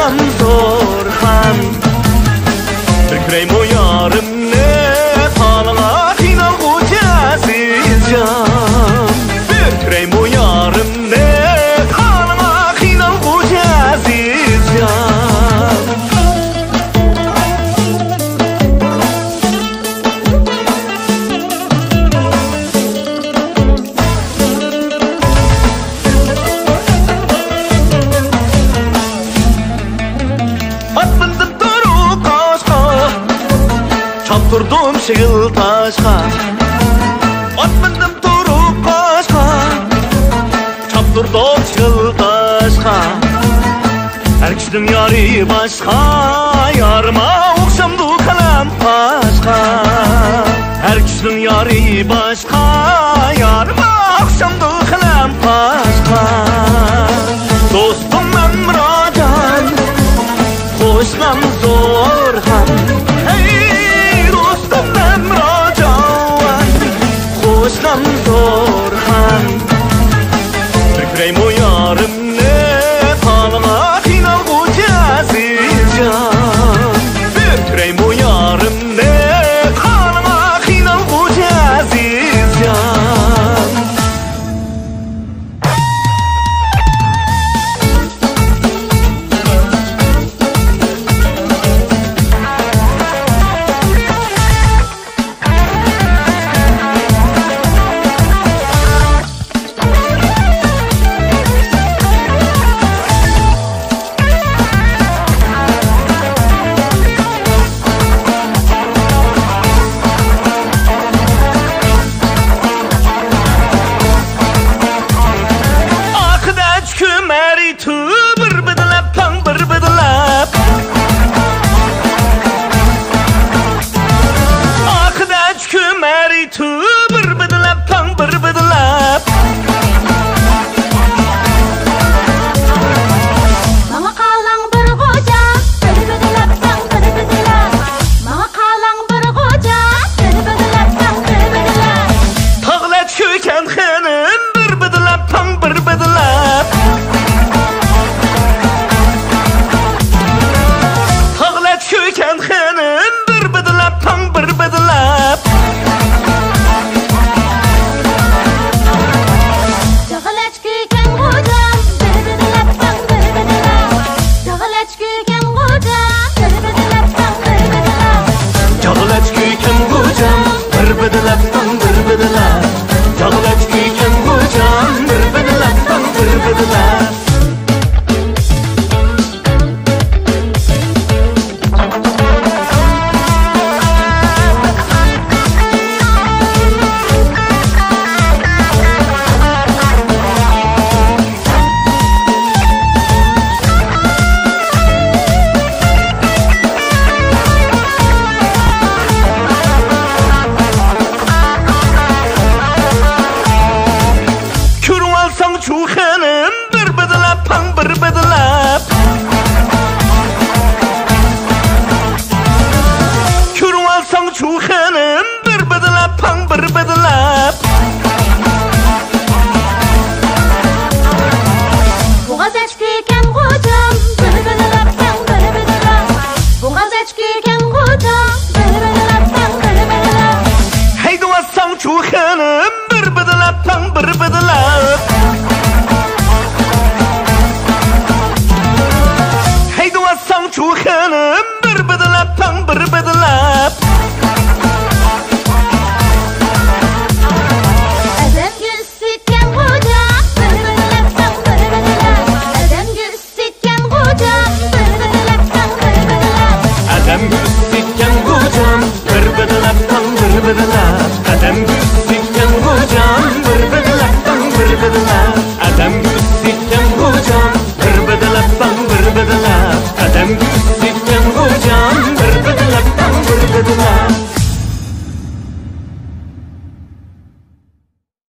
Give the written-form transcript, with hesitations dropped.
Hoşlam zorhan Türkrey mu yarım ne Falına final ucazız can Türkrey mu yarım ne Falına final ucazız can Çaptırdım şığıl taşqa At bindim turup qaşqa Çaptırdım şığıl taşqa Her kişinin yarı başqa Yarıma oxşamdı kalam paşqa Her kişinin yarı başqa Yarıma oxşamdı kalam paşqa Dostum ben muracan Hoşlam zorhan Hoşlam zorhan Türkrey mu yarım ne Falına final ucazız can Türkrey mu yarım ne Falına final ucazız can Qadam gul